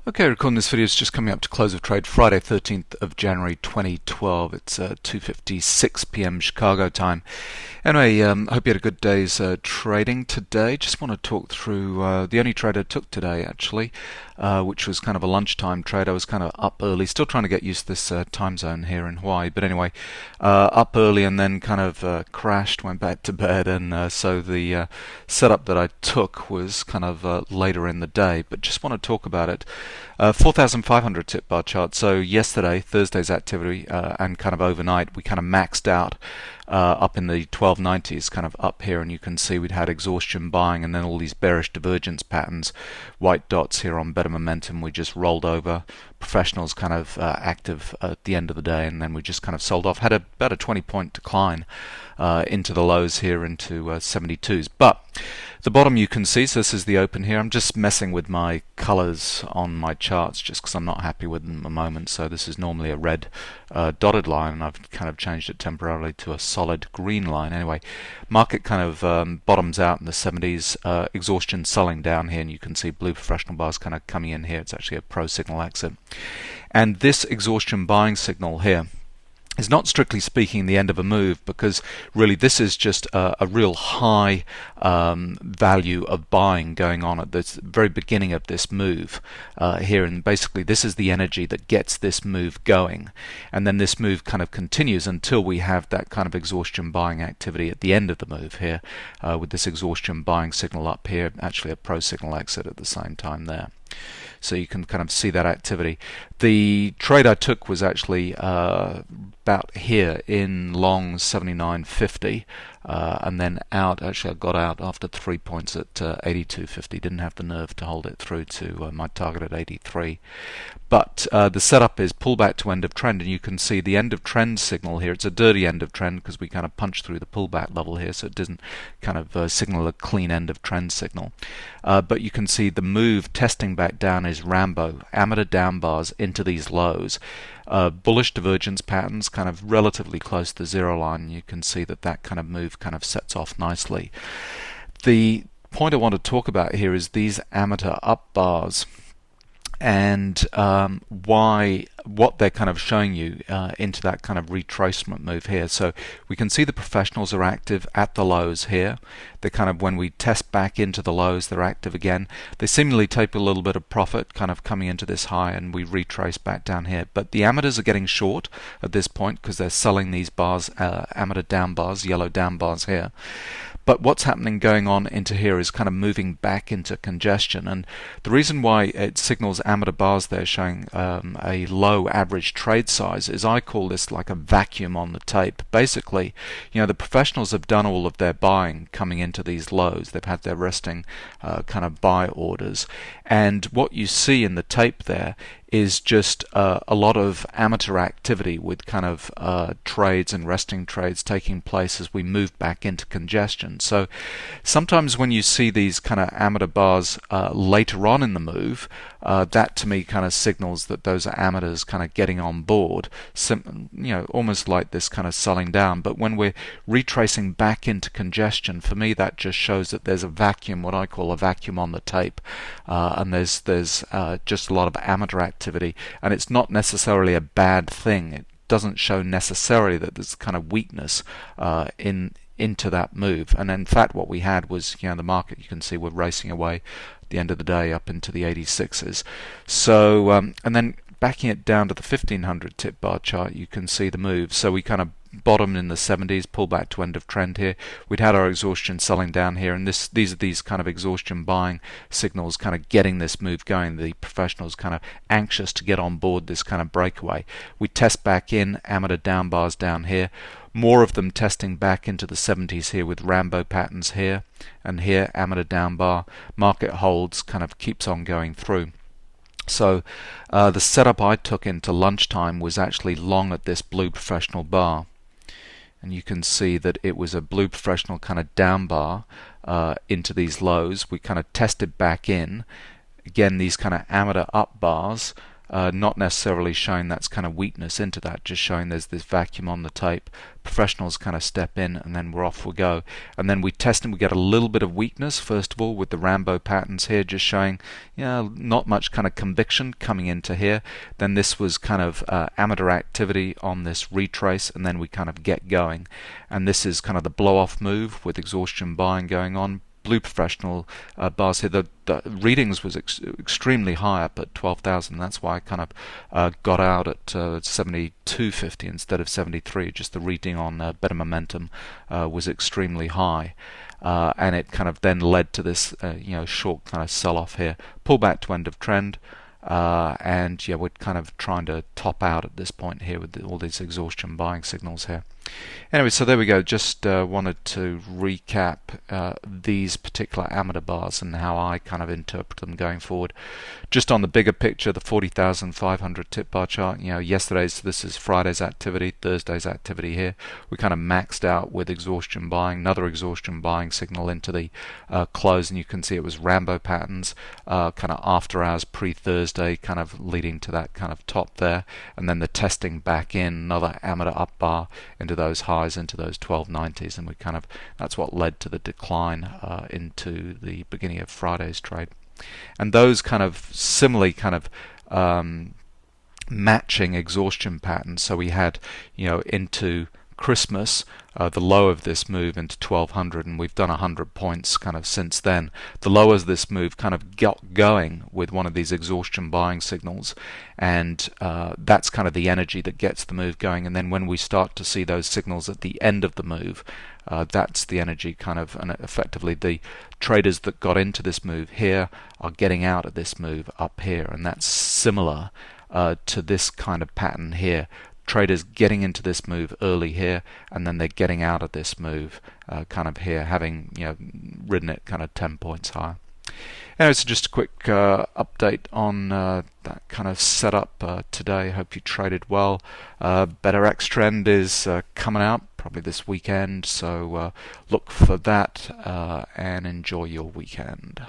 Okay, recording this video is just coming up to close of trade Friday 13th of January 2012. It's 2:56 p.m. Chicago time. Anyway, hope you had a good day's trading today. Just want to talk through the only trade I took today actually, which was kind of a lunchtime trade. I was kind of up early, still trying to get used to this time zone here in Hawaii, but anyway, up early and then kind of crashed, went back to bed, and so the setup that I took was kind of later in the day, but just want to talk about it. 4,500 tip bar chart. So yesterday, Thursday's activity, and kind of overnight, we kind of maxed out up in the 1290s, kind of up here, and you can see we'd had exhaustion buying and then all these bearish divergence patterns, white dots here on better momentum. We just rolled over. Professionals kind of active at the end of the day, and then we just kind of sold off. Had about a 20-point decline into the lows here into 72s. But the bottom you can see, so this is the open here. I'm just messing with my colors on my charts just because I'm not happy with them at the moment. So this is normally a red dotted line, and I've kind of changed it temporarily to a solid green line. Anyway, market kind of bottoms out in the 70s, exhaustion selling down here, and you can see blue professional bars kind of coming in here. It's actually a pro signal exit. And this exhaustion buying signal here is not strictly speaking the end of a move, because really this is just a real high value of buying going on at the very beginning of this move here, and basically this is the energy that gets this move going, and then this move kind of continues until we have that kind of exhaustion buying activity at the end of the move here, with this exhaustion buying signal up here, actually a pro signal exit at the same time there. So you can kind of see that activity. The trade I took was actually about here in long 79.50, and then out. Actually, I got out after 3 points at 82.50. Didn't have the nerve to hold it through to my target at 83. But the setup is pullback to end of trend, and you can see the end of trend signal here. It's a dirty end of trend because we kind of punched through the pullback level here, so it doesn't kind of signal a clean end of trend signal. But you can see the move testing back down is Rambo, amateur down bars into these lows. Bullish divergence patterns kind of relatively close to the zero line. You can see that that kind of move kind of sets off nicely. The point I want to talk about here is these amateur up bars, and what they're kind of showing you into that kind of retracement move here. So we can see the professionals are active at the lows here. They kind of, when we test back into the lows, they're active again. They seemingly take a little bit of profit kind of coming into this high, and we retrace back down here. But the amateurs are getting short at this point because they're selling these bars, amateur down bars, yellow down bars here. But what's happening going on into here is kind of moving back into congestion, and the reason why it signals amateur bars there showing a low average trade size is I call this like a vacuum on the tape. Basically, you know, the professionals have done all of their buying coming into these lows. They've had their resting kind of buy orders, and what you see in the tape there is just a lot of amateur activity with kind of trades and resting trades taking place as we move back into congestion. So sometimes when you see these kind of amateur bars later on in the move, that to me kind of signals that those are amateurs kind of getting on board, you know, almost like this kind of selling down. But when we're retracing back into congestion, for me that just shows that there's a vacuum, what I call a vacuum on the tape, and there's just a lot of amateur activity, and it's not necessarily a bad thing. It doesn't show necessarily that there's kind of weakness into that move. And in fact what we had was, you know, the market, you can see we're racing away at the end of the day up into the 86s. So and then backing it down to the 1500 tip bar chart, you can see the move. So we kind of bottomed in the 70s, pull back to end of trend here. We'd had our exhaustion selling down here, and these are these kind of exhaustion buying signals kind of getting this move going. The professionals kind of anxious to get on board this kind of breakaway. We test back in, amateur down bars down here, more of them testing back into the 70s here with Rambo patterns here and here, amateur down bar. Market holds, kind of keeps on going through. So the setup I took into lunchtime was actually long at this blue professional bar, and you can see that it was a blue professional kind of down bar into these lows. We kind of tested back in again, these kind of amateur up bars not necessarily showing that's kind of weakness into that, just showing there's this vacuum on the tape. Professionals kind of step in, and then we're off we go. And then we test and we get a little bit of weakness, first of all, with the Rambo patterns here, just showing not much kind of conviction coming into here. Then this was kind of amateur activity on this retrace, and then we kind of get going. And this is kind of the blow-off move with exhaustion buying going on. Blue professional bars here. The readings was extremely high up at 12,000. That's why I kind of got out at 72.50 instead of 73. Just the reading on better momentum was extremely high, and it kind of then led to this short kind of sell-off here. Pull back to end of trend. And yeah, we're kind of trying to top out at this point here with all these exhaustion buying signals here. Anyway, so there we go. Just wanted to recap these particular amateur bars and how I kind of interpret them going forward. Just on the bigger picture, the 40,500 tip bar chart, this is Friday's activity, Thursday's activity here. We kind of maxed out with exhaustion buying, another exhaustion buying signal into the close, and you can see it was Rambo patterns, kind of after hours pre-Thursday, kind of leading to that kind of top there, and then the testing back in, another amateur up bar into those highs, into those 1290s, and that's what led to the decline into the beginning of Friday's trade. And those kind of similarly kind of matching exhaustion patterns. So we had into Christmas the low of this move into 1200, and we've done 100 points kind of since then. The low of this move kind of got going with one of these exhaustion buying signals, and that's kind of the energy that gets the move going. And then when we start to see those signals at the end of the move, that's the energy kind of, and effectively the traders that got into this move here are getting out of this move up here, and that's similar to this kind of pattern here. Traders getting into this move early here, and then they're getting out of this move kind of here, having ridden it kind of 10 points higher. Anyway, so just a quick update on that kind of setup today. Hope you traded well. Better X trend is coming out probably this weekend, so look for that and enjoy your weekend.